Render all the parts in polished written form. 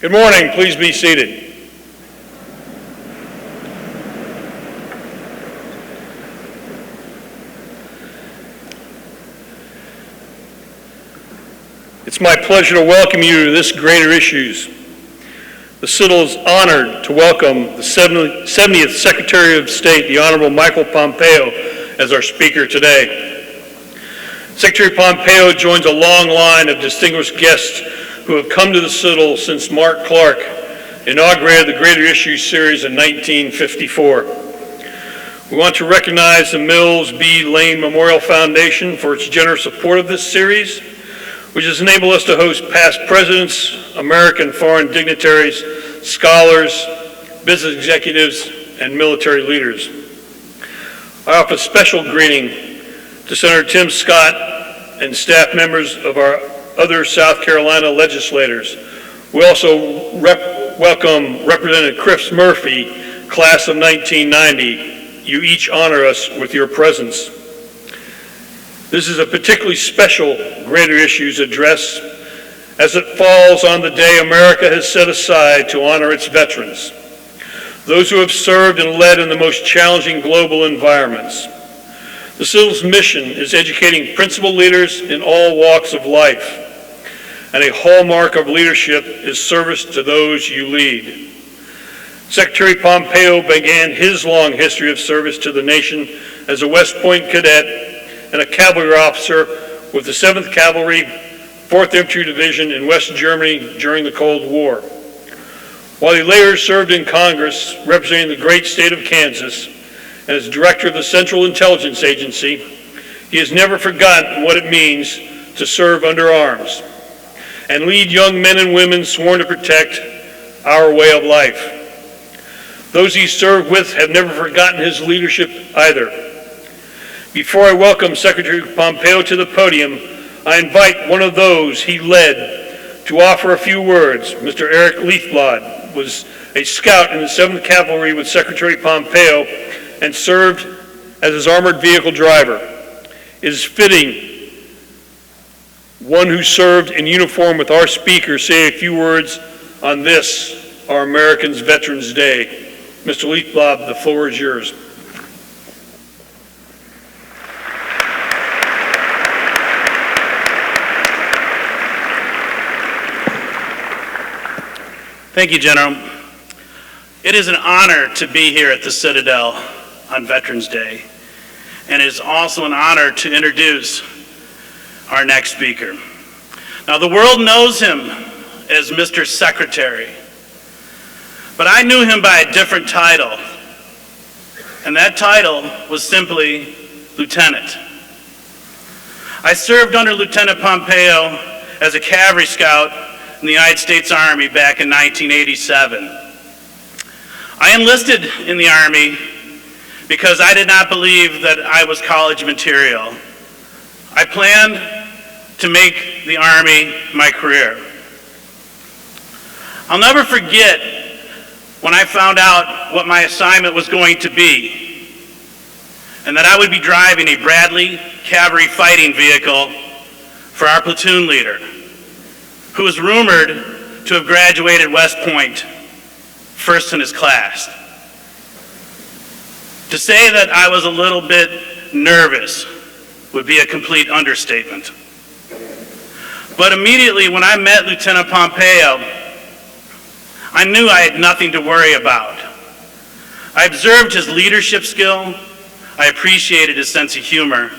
Good morning. Please be seated. It's my pleasure to welcome you to this Greater Issues. The Citadel is honored to welcome the 70th Secretary of State, the Honorable Michael Pompeo, as our speaker today. Secretary Pompeo joins a long line of distinguished guests who have come to the Citadel since Mark Clark inaugurated the Greater Issues series in 1954. We want to recognize the Mills B. Lane Memorial Foundation for its generous support of this series, which has enabled us to host past presidents, American foreign dignitaries, scholars, business executives, and military leaders. I offer a special greeting to Senator Tim Scott and staff members of our other South Carolina legislators. We also welcome Representative Chris Murphy, class of 1990. You each honor us with your presence. This is a particularly special Greater Issues address as it falls on the day America has set aside to honor its veterans, those who have served and led in the most challenging global environments. The Citadel's mission is educating principal leaders in all walks of life, and a hallmark of leadership is service to those you lead. Secretary Pompeo began his long history of service to the nation as a West Point cadet and a cavalry officer with the 7th Cavalry, 4th Infantry Division in West Germany during the Cold War. While he later served in Congress representing the great state of Kansas and as director of the Central Intelligence Agency, he has never forgotten what it means to serve under arms and lead young men and women sworn to protect our way of life. Those he served with have never forgotten his leadership either. Before I welcome Secretary Pompeo to the podium, I invite one of those he led to offer a few words. Mr. Eric Leithblad was a scout in the 7th Cavalry with Secretary Pompeo and served as his armored vehicle driver. It is fitting one who served in uniform with our speaker say a few words on this, our Americans Veterans Day. Mr. Leithblad, the floor is yours. Thank you, General. It is an honor to be here at the Citadel on Veterans Day, and it is also an honor to introduce our next speaker. Now, the world knows him as Mr. Secretary, but I knew him by a different title, and that title was simply Lieutenant. I served under Lieutenant Pompeo as a cavalry scout in the United States Army back in 1987. I enlisted in the Army because I did not believe that I was college material. I planned to make the Army my career. I'll never forget when I found out what my assignment was going to be, and that I would be driving a Bradley cavalry fighting vehicle for our platoon leader, who was rumored to have graduated West Point first in his class. To say that I was a little bit nervous would be a complete understatement. But immediately when I met Lieutenant Pompeo, I knew I had nothing to worry about. I observed his leadership skill. I appreciated his sense of humor.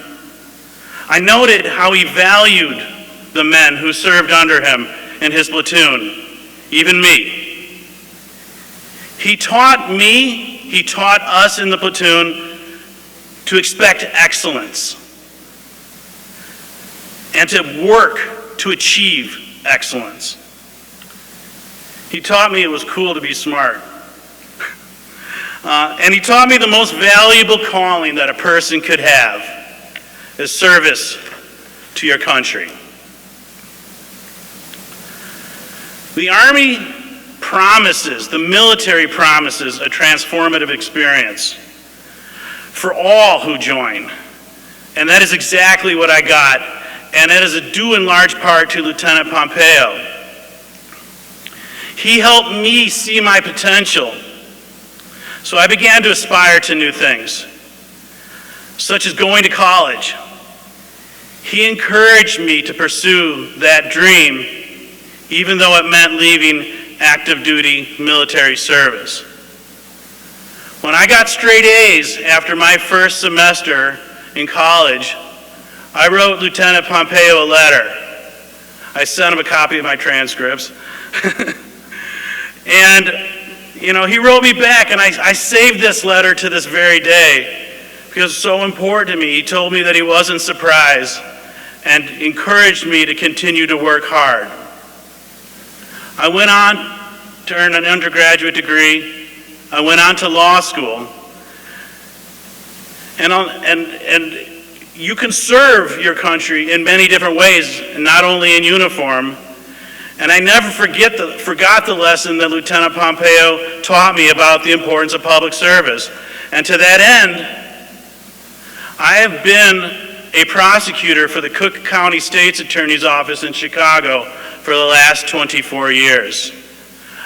I noted how he valued the men who served under him in his platoon, even me. He taught us in the platoon to expect excellence and to work to achieve excellence. He taught me it was cool to be smart. And he taught me the most valuable calling that a person could have is service to your country. The Army promises, the military promises a transformative experience for all who join. And that is exactly what I got. And that is due in large part to Lieutenant Pompeo. He helped me see my potential. So I began to aspire to new things, such as going to college. He encouraged me to pursue that dream, even though it meant leaving active duty military service. When I got straight A's after my first semester in college, I wrote Lieutenant Pompeo a letter. I sent him a copy of my transcripts. And, he wrote me back, and I saved this letter to this very day because it's so important to me. He told me that he wasn't surprised and encouraged me to continue to work hard. I went on to earn an undergraduate degree. I went on to law school. And you can serve your country in many different ways, not only in uniform. And I never forgot the lesson that Lieutenant Pompeo taught me about the importance of public service. And to that end, I have been a prosecutor for the Cook County State's Attorney's Office in Chicago for the last 24 years.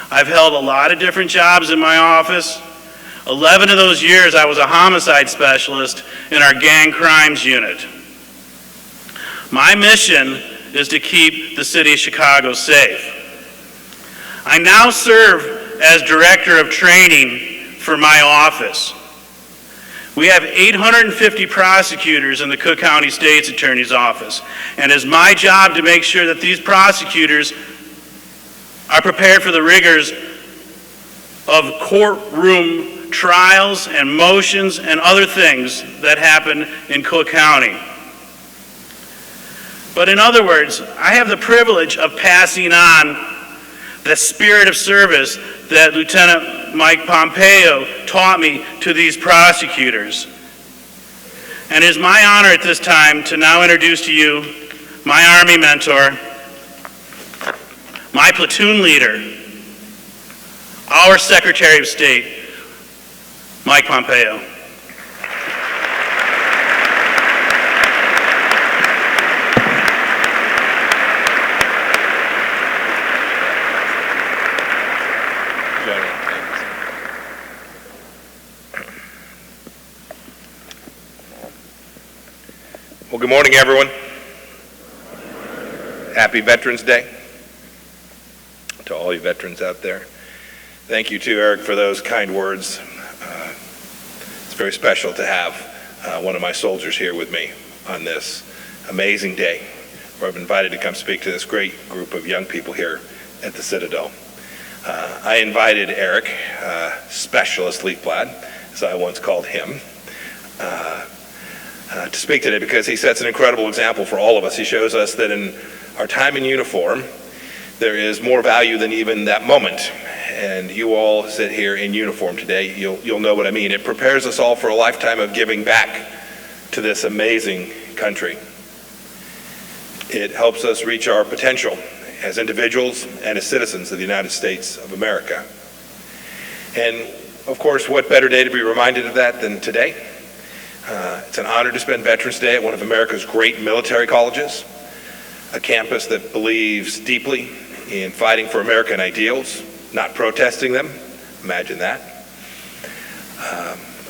I've held a lot of different jobs in my office. 11 of those years I was a homicide specialist in our gang crimes unit. My mission is to keep the city of Chicago safe. I now serve as director of training for my office. We have 850 prosecutors in the Cook County State's Attorney's Office, and it's my job to make sure that these prosecutors are prepared for the rigors of courtroom trials and motions and other things that happen in Cook County. But in other words, I have the privilege of passing on the spirit of service that Lieutenant Mike Pompeo taught me to these prosecutors. And it is my honor at this time to now introduce to you my Army mentor, my platoon leader, our Secretary of State, Mike Pompeo. Well, good morning, everyone. Happy Veterans Day to all you veterans out there. Thank you to Eric for those kind words. It's very special to have one of my soldiers here with me on this amazing day where I've been invited to come speak to this great group of young people here at the Citadel. I invited Eric, Specialist Leafblad, as I once called him, to speak today because he sets an incredible example for all of us. He shows us that in our time in uniform, there is more value than even that moment. And you all sit here in uniform today, you'll know what I mean. It prepares us all for a lifetime of giving back to this amazing country. It helps us reach our potential as individuals and as citizens of the United States of America. And of course, what better day to be reminded of that than today? It's an honor to spend Veterans Day at one of America's great military colleges, a campus that believes deeply in fighting for American ideals, not protesting them. Imagine that.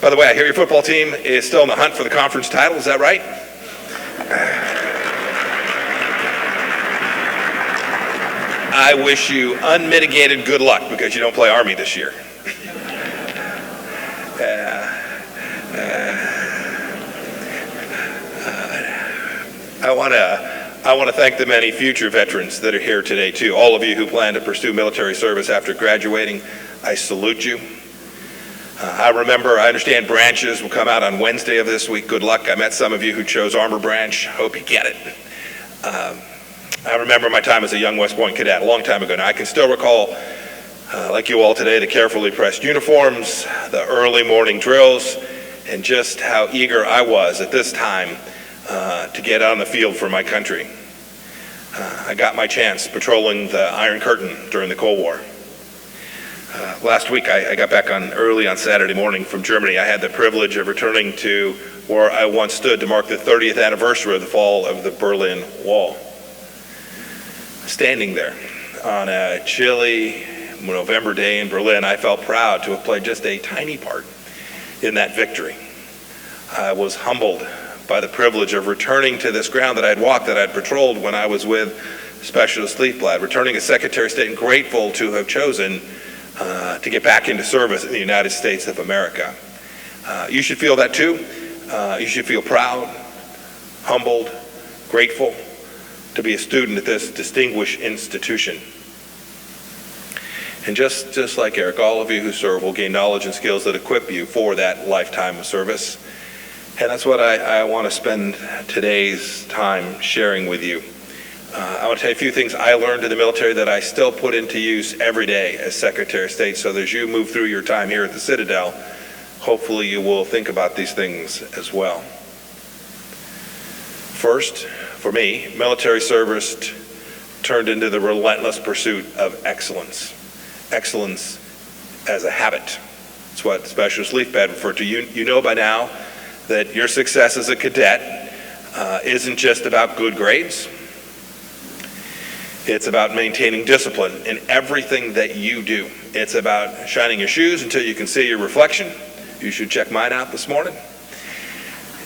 By the way, I hear your football team is still in the hunt for the conference title. Is that right? I wish you unmitigated good luck because you don't play Army this year. I want to thank the many future veterans that are here today too. All of you who plan to pursue military service after graduating, I salute you. I understand branches will come out on Wednesday of this week. Good luck. I met some of you who chose Armor Branch. Hope you get it. I remember my time as a young West Point cadet a long time ago. Now I can still recall, like you all today, the carefully pressed uniforms, the early morning drills, and just how eager I was at this time to get out on the field for my country. I got my chance patrolling the Iron Curtain during the Cold War. Last week I got back early on Saturday morning from Germany. I had the privilege of returning to where I once stood to mark the 30th anniversary of the fall of the Berlin Wall. Standing there on a chilly November day in Berlin, I felt proud to have played just a tiny part in that victory. I was humbled by the privilege of returning to this ground that I'd walked, that I'd patrolled when I was with Specialist Leafblad, returning as Secretary of State, and grateful to have chosen to get back into service in the United States of America. You should feel that too. You should feel proud, humbled, grateful to be a student at this distinguished institution. And just like Eric, all of you who serve will gain knowledge and skills that equip you for that lifetime of service. And that's what I want to spend today's time sharing with you. I want to tell you a few things I learned in the military that I still put into use every day as Secretary of State. So as you move through your time here at the Citadel, hopefully you will think about these things as well. First, for me, military service turned into the relentless pursuit of excellence. Excellence as a habit. That's what Specialist Leafblad referred to. You know by now that your success as a cadet isn't just about good grades. It's about maintaining discipline in everything that you do. It's about shining your shoes until you can see your reflection. You should check mine out this morning.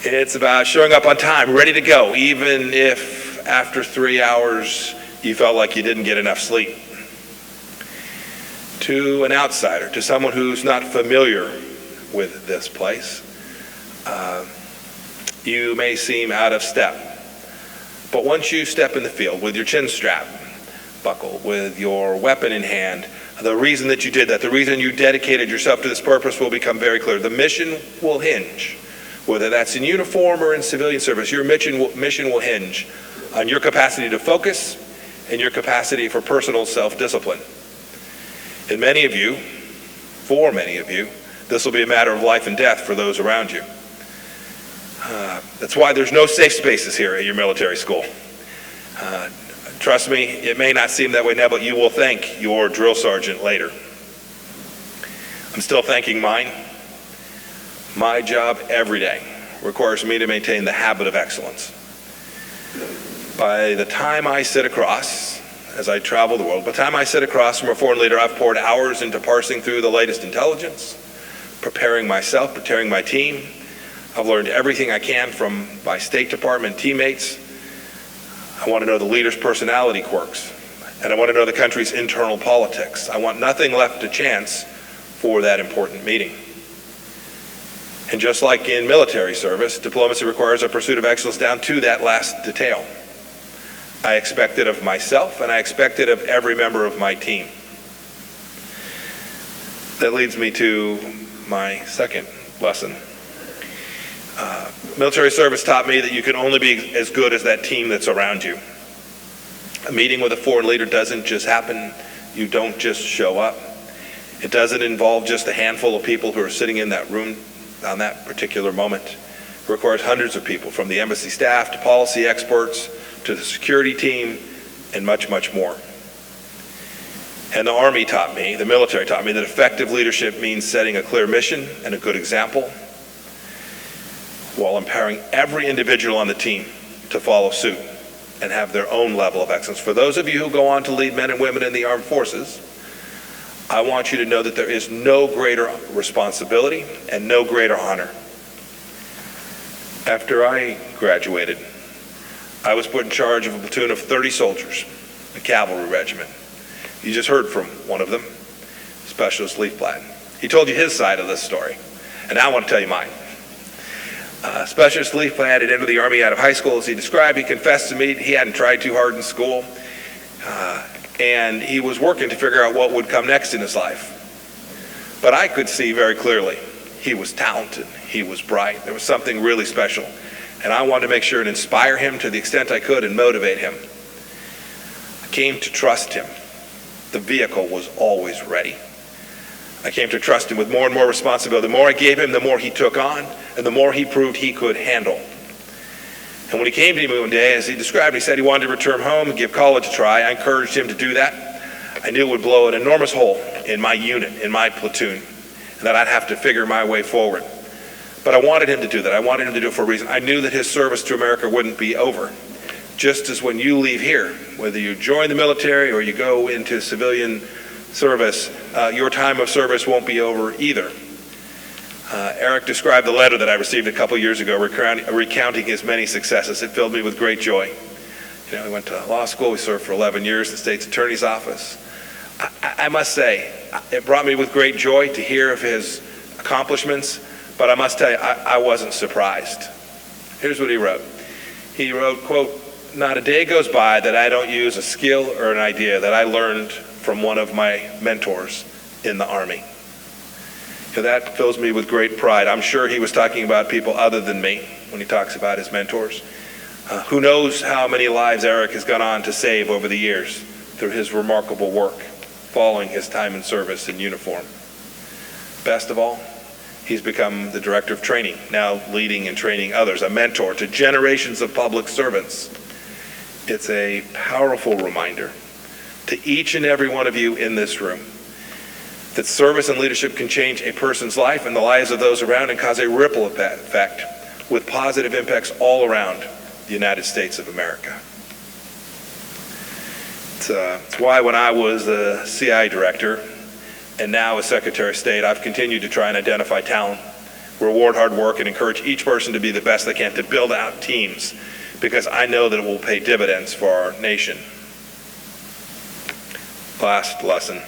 It's about showing up on time, ready to go, even if after 3 hours you felt like you didn't get enough sleep. To an outsider, to someone who's not familiar with this place, you may seem out of step. But once you step in the field with your chin strap buckled, with your weapon in hand, the reason that you did that, the reason you dedicated yourself to this purpose will become very clear. The mission will hinge, whether that's in uniform or in civilian service, your mission will hinge on your capacity to focus and your capacity for personal self-discipline. And for many of you, this will be a matter of life and death for those around you. That's why there's no safe spaces here at your military school. Trust me, it may not seem that way now, but you will thank your drill sergeant later. I'm still thanking mine. My job every day requires me to maintain the habit of excellence. By the time I sit across, as I travel the world, by the time I sit across from a foreign leader, I've poured hours into parsing through the latest intelligence, preparing myself, preparing my team. I've learned everything I can from my State Department teammates. I want to know the leader's personality quirks, and I want to know the country's internal politics. I want nothing left to chance for that important meeting. And just like in military service, diplomacy requires a pursuit of excellence down to that last detail. I expect it of myself, and I expect it of every member of my team. That leads me to my second lesson. Military service taught me that you can only be as good as that team that's around you. A meeting with a foreign leader doesn't just happen. You don't just show up. It doesn't involve just a handful of people who are sitting in that room on that particular moment. It requires hundreds of people, from the embassy staff to policy experts to the security team and much, much more. And the Army taught me, the military taught me, that effective leadership means setting a clear mission and a good example, while empowering every individual on the team to follow suit and have their own level of excellence. For those of you who go on to lead men and women in the armed forces, I want you to know that there is no greater responsibility and no greater honor. After I graduated, I was put in charge of a platoon of 30 soldiers, a cavalry regiment. You just heard from one of them, Specialist Leafblad. He told you his side of this story, and now I want to tell you mine. Specialist Leafblad had entered the Army out of high school, as he described. He confessed to me he hadn't tried too hard in school, and he was working to figure out what would come next in his life. But I could see very clearly he was talented, he was bright, there was something really special, and I wanted to make sure and inspire him to the extent I could and motivate him. I came to trust him. The vehicle was always ready. I came to trust him with more and more responsibility. The more I gave him, the more he took on, and the more he proved he could handle. And when he came to me one day, as he described, he said he wanted to return home and give college a try. I encouraged him to do that. I knew it would blow an enormous hole in my unit, in my platoon, and that I'd have to figure my way forward. But I wanted him to do that. I wanted him to do it for a reason. I knew that his service to America wouldn't be over. Just as when you leave here, whether you join the military or you go into civilian service, your time of service won't be over either. Eric described the letter that I received a couple years ago recounting his many successes. It filled me with great joy. You know, he went to law school. He served for 11 years in the state's attorney's office. I must say, it brought me with great joy to hear of his accomplishments, but I must tell you, I wasn't surprised. Here's what he wrote. He wrote, quote, "Not a day goes by that I don't use a skill or an idea that I learned from one of my mentors in the Army." So that fills me with great pride. I'm sure he was talking about people other than me when he talks about his mentors. Who knows how many lives Eric has gone on to save over the years through his remarkable work following his time in service in uniform. Best of all, he's become the director of training, now leading and training others, a mentor to generations of public servants. It's a powerful reminder to each and every one of you in this room that service and leadership can change a person's life and the lives of those around and cause a ripple effect with positive impacts all around the United States of America. It's why when I was the CI director and now as Secretary of State, I've continued to try and identify talent, reward hard work, and encourage each person to be the best they can, to build out teams, because I know that it will pay dividends for our nation. Last lesson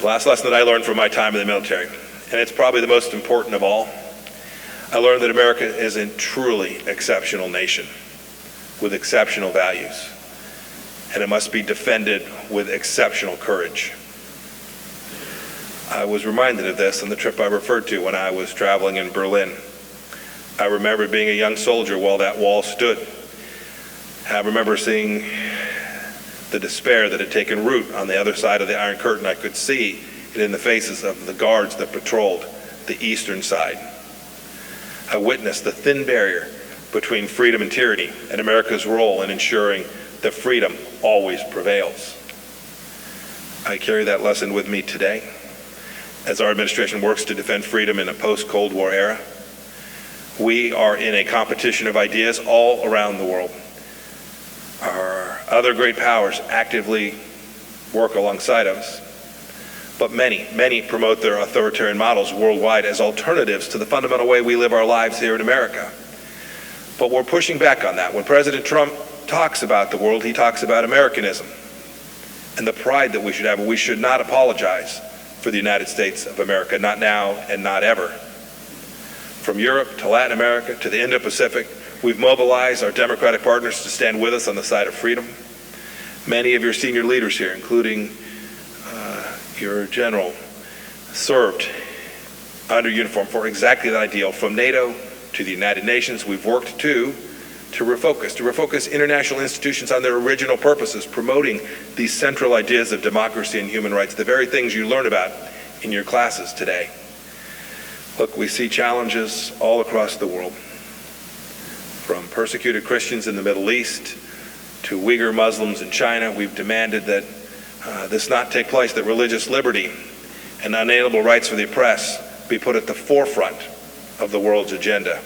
that I learned from my time in the military, and it's probably the most important of all. I learned that America is a truly exceptional nation with exceptional values, and it must be defended with exceptional courage. I was reminded of this on the trip I referred to when I was traveling in Berlin. I remember being a young soldier while that wall stood. I remember seeing the despair that had taken root on the other side of the Iron Curtain. I could see it in the faces of the guards that patrolled the eastern side. I witnessed the thin barrier between freedom and tyranny and America's role in ensuring that freedom always prevails. I carry that lesson with me today as our administration works to defend freedom in a post-Cold War era. We are in a competition of ideas all around the world. Our other great powers actively work alongside us, but many promote their authoritarian models worldwide as alternatives to the fundamental way we live our lives here in America. But we're pushing back on that. When President Trump talks about the world, he talks about Americanism and the pride that we should have. We should not apologize for the United States of America, not now and not ever. From Europe to Latin America to the Indo-Pacific, we've mobilized our democratic partners to stand with us on the side of freedom. Many of your senior leaders here, including your general, served under uniform for exactly that ideal. From NATO to the United Nations, we've worked to refocus international institutions on their original purposes, promoting these central ideas of democracy and human rights, the very things you learn about in your classes today. Look, we see challenges all across the world, from persecuted Christians in the Middle East to Uyghur Muslims in China. We've demanded that this not take place, that religious liberty and unalienable rights for the oppressed be put at the forefront of the world's agenda.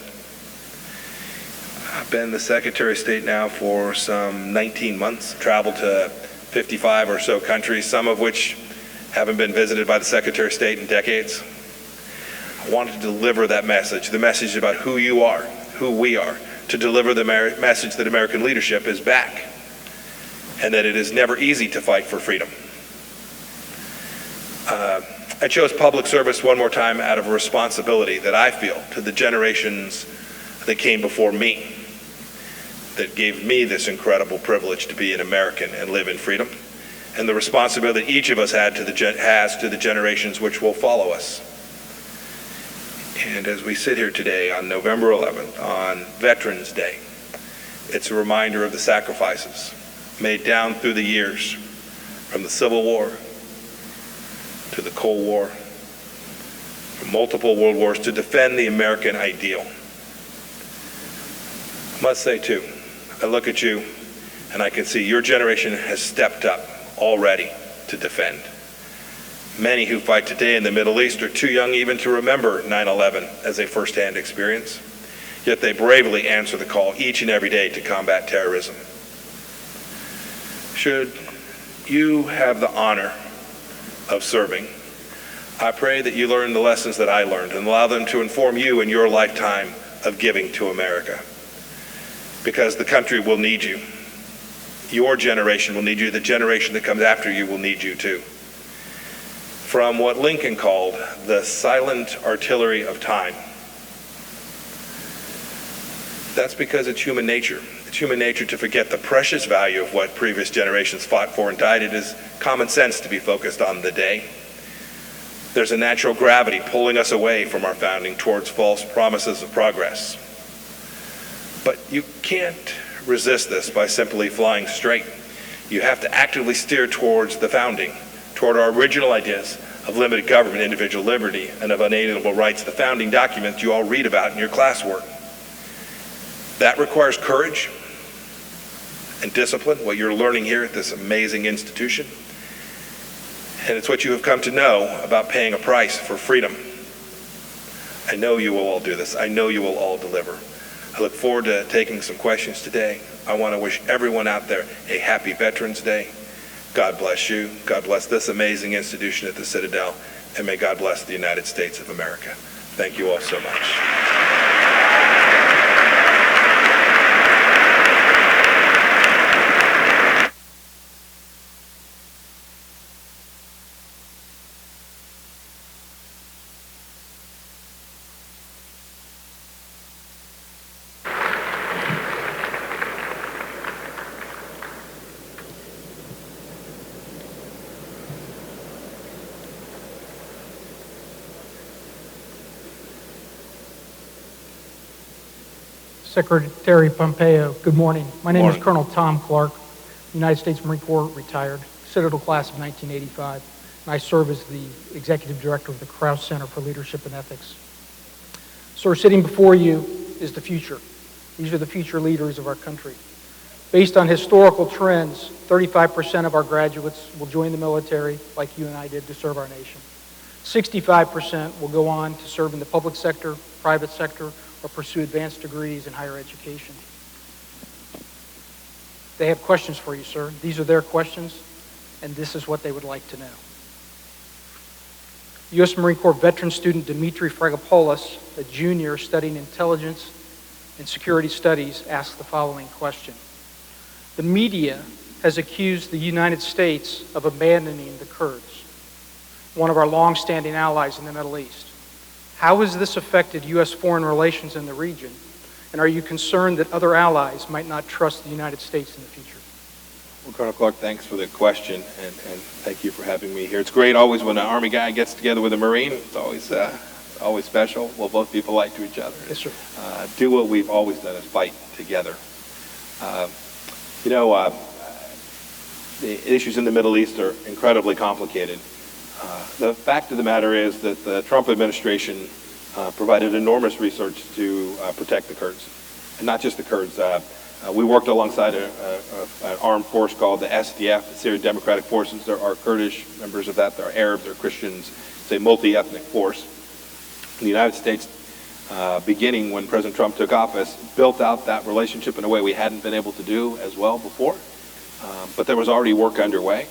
I've been the Secretary of State now for some 19 months, traveled to 55 or so countries, some of which haven't been visited by the Secretary of State in decades. I wanted to deliver that message, the message about who you are, who we are, to deliver the message that American leadership is back and that it is never easy to fight for freedom. I chose public service one more time out of a responsibility that I feel to the generations that came before me, that gave me this incredible privilege to be an American and live in freedom, and the responsibility each of us has to the generations which will follow us. And as we sit here today on November 11th, on Veterans Day, it's a reminder of the sacrifices made down through the years, from the Civil War to the Cold War, from multiple world wars, to defend the American ideal. I must say, too, I look at you and I can see your generation has stepped up already to defend. Many who fight today in the Middle East are too young even to remember 9/11 as a first-hand experience, yet they bravely answer the call each and every day to combat terrorism. Should you have the honor of serving. I pray that you learn the lessons that I learned and allow them to inform you in your lifetime of giving to America. Because the country will need you. Your generation will need you. The generation that comes after you will need you too. From what Lincoln called the silent artillery of time. That's because it's human nature. It's human nature to forget the precious value of what previous generations fought for and died. It is common sense to be focused on the day. There's a natural gravity pulling us away from our founding towards false promises of progress. But you can't resist this by simply flying straight. You have to actively steer towards the founding, toward our original ideas of limited government, individual liberty, and of unalienable rights, the founding documents you all read about in your classwork. That requires courage and discipline, what you're learning here at this amazing institution. And it's what you have come to know about paying a price for freedom. I know you will all do this. I know you will all deliver. I look forward to taking some questions today. I want to wish everyone out there a happy Veterans Day. God bless you. God bless this amazing institution at the Citadel. And may God bless the United States of America. Thank you all so much. Secretary Pompeo, good morning. My name Morning. is Colonel Tom Clark, United States Marine Corps, retired, Citadel class of 1985, and I serve as the Executive Director of the Krause Center for Leadership and Ethics. Sir, sitting before you is the future. These are the future leaders of our country. Based on historical trends, 35% of our graduates will join the military, like you and I did, to serve our nation. 65% will go on to serve in the public sector, private sector, or pursue advanced degrees in higher education. They have questions for you, sir. These are their questions, and this is what they would like to know. U.S. Marine Corps veteran student Dimitri Fragopoulos, a junior studying intelligence and security studies, asked the following question. The media has accused the United States of abandoning the Kurds, one of our long-standing allies in the Middle East. How has this affected U.S. foreign relations in the region? And are you concerned that other allies might not trust the United States in the future? Well, Colonel Clark, thanks for the question, and thank you for having me here. It's great always when an Army guy gets together with a Marine. It's always special. We'll both be polite to each other. Yes, sir. Do what we've always done, is fight together. The issues in the Middle East are incredibly complicated. The fact of the matter is that the Trump administration provided enormous research to protect the Kurds, and not just the Kurds. We worked alongside an armed force called the SDF, the Syrian Democratic Forces. There are Kurdish members of that. There are Arabs, there are Christians. It's a multi-ethnic force. The United States, beginning when President Trump took office, built out that relationship in a way we hadn't been able to do as well before. But there was already work underway,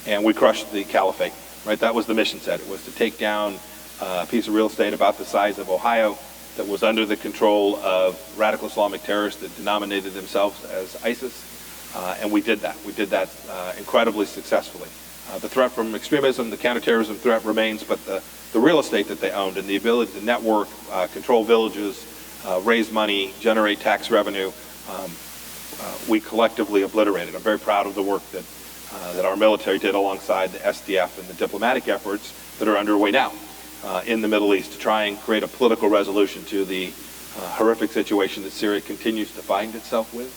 and we crushed the caliphate. Right, that was the mission set. It was to take down a piece of real estate about the size of Ohio that was under the control of radical Islamic terrorists that denominated themselves as ISIS, and we did that. We did that incredibly successfully. The threat from extremism, the counterterrorism threat remains, but the real estate that they owned and the ability to network, control villages, raise money, generate tax revenue, we collectively obliterated. I'm very proud of the work that our military did alongside the SDF and the diplomatic efforts that are underway now in the Middle East to try and create a political resolution to the horrific situation that Syria continues to find itself with.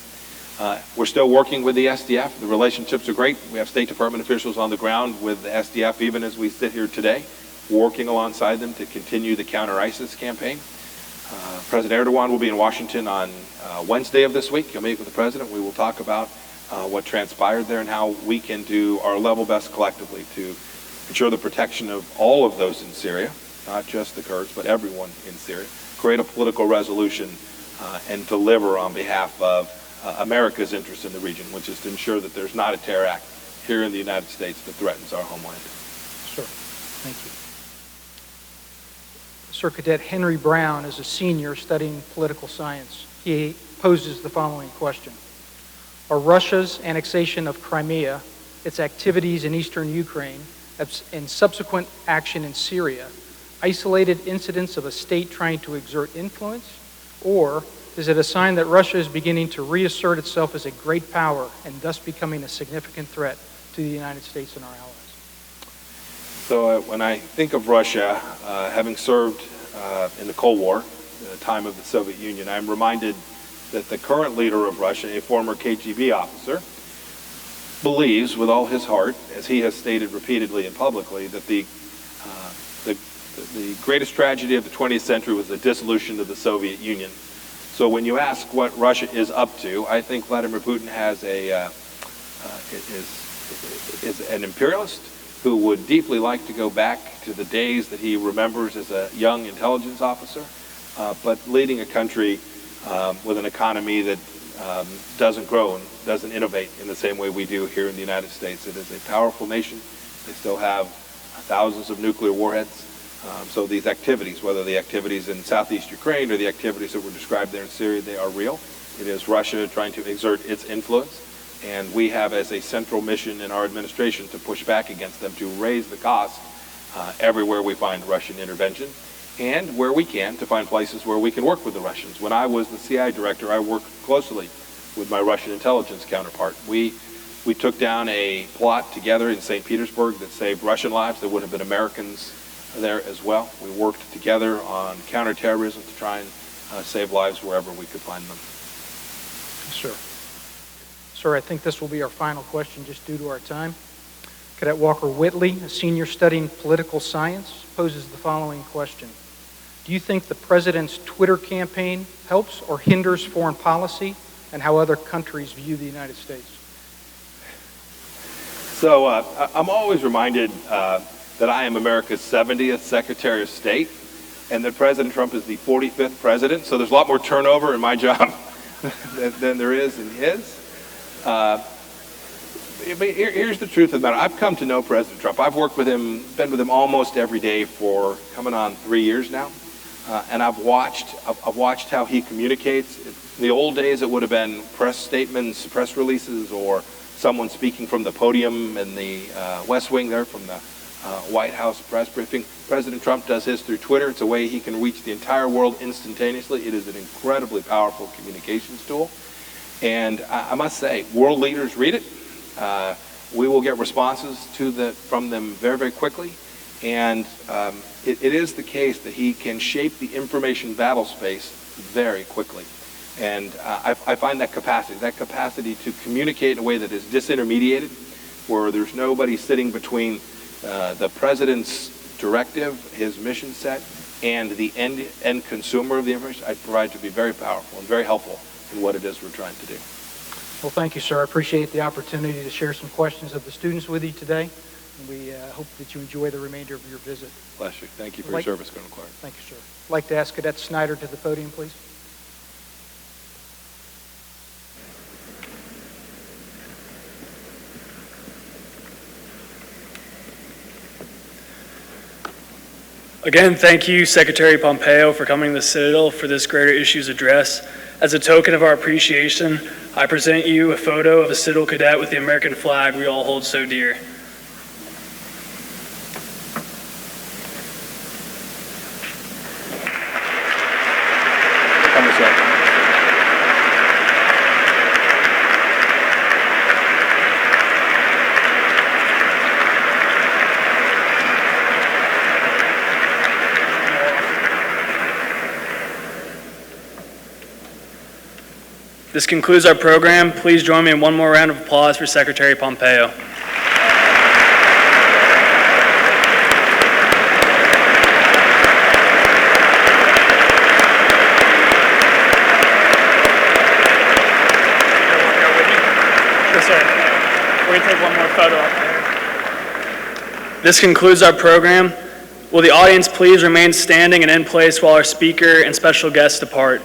We're still working with the SDF. The relationships are great. We have State Department officials on the ground with the SDF even as we sit here today, working alongside them to continue the counter-ISIS campaign. President Erdogan will be in Washington on Wednesday of this week. He'll meet with the president. We will talk about what transpired there and how we can do our level best collectively to ensure the protection of all of those in Syria, not just the Kurds, but everyone in Syria, create a political resolution and deliver on behalf of America's interest in the region, which is to ensure that there's not a terror act here in the United States that threatens our homeland. Sure. Thank you. Sir Cadet Henry Brown is a senior studying political science. He poses the following question. Are Russia's annexation of Crimea, its activities in eastern Ukraine, and subsequent action in Syria isolated incidents of a state trying to exert influence, or is it a sign that Russia is beginning to reassert itself as a great power and thus becoming a significant threat to the United States and our allies? So when I think of Russia, having served in the Cold War, the time of the Soviet Union, I'm reminded that the current leader of Russia, a former KGB officer, believes with all his heart, as he has stated repeatedly and publicly, that the greatest tragedy of the 20th century was the dissolution of the Soviet Union. So when you ask what Russia is up to, I think Vladimir Putin has is an imperialist who would deeply like to go back to the days that he remembers as a young intelligence officer, but leading a country with an economy that doesn't grow and doesn't innovate in the same way we do here in the United States. It is a powerful nation. They still have thousands of nuclear warheads. So these activities, whether the activities in southeast Ukraine or the activities that were described there in Syria, they are real. It is Russia trying to exert its influence, and we have as a central mission in our administration to push back against them, to raise the cost everywhere we find Russian intervention, and where we can, to find places where we can work with the Russians. When I was the CIA director, I worked closely with my Russian intelligence counterpart. We took down a plot together in St. Petersburg that saved Russian lives. There would have been Americans there as well. We worked together on counterterrorism to try and save lives wherever we could find them. Sir. Sir, I think this will be our final question just due to our time. Cadet Walker Whitley, a senior studying political science, poses the following question. Do you think the president's Twitter campaign helps or hinders foreign policy and how other countries view the United States? So I'm always reminded that I am America's 70th Secretary of State and that President Trump is the 45th president, so there's a lot more turnover in my job than there is in his. Here's the truth of the matter. I've come to know President Trump. I've worked with him, been with him almost every day for coming on 3 years now, and I've watched how he communicates. In the old days, it would have been press statements, press releases, or someone speaking from the podium in the West Wing there from the White House press briefing. President Trump does his through Twitter. It's a way he can reach the entire world instantaneously. It is an incredibly powerful communications tool. And I must say, world leaders read it. We will get responses from them very, very quickly. And it is the case that he can shape the information battle space very quickly. And I find that capacity to communicate in a way that is disintermediated, where there's nobody sitting between the president's directive, his mission set, and the end consumer of the information, I provide to be very powerful and very helpful in what it is we're trying to do. Well, thank you, sir. I appreciate the opportunity to share some questions of the students with you today. And we hope that you enjoy the remainder of your visit. Pleasure. Thank you for your service, Colonel Clark. Thank you, sir. I'd like to ask Cadet Snyder to the podium, please. Again, thank you, Secretary Pompeo, for coming to the Citadel for this Greater Issues address. As a token of our appreciation, I present you a photo of a Citadel cadet with the American flag we all hold so dear. Come a second. This concludes our program. Please join me in one more round of applause for Secretary Pompeo. Yes, sir. We're going to take one more photo up there. This concludes our program. Will the audience please remain standing and in place while our speaker and special guests depart?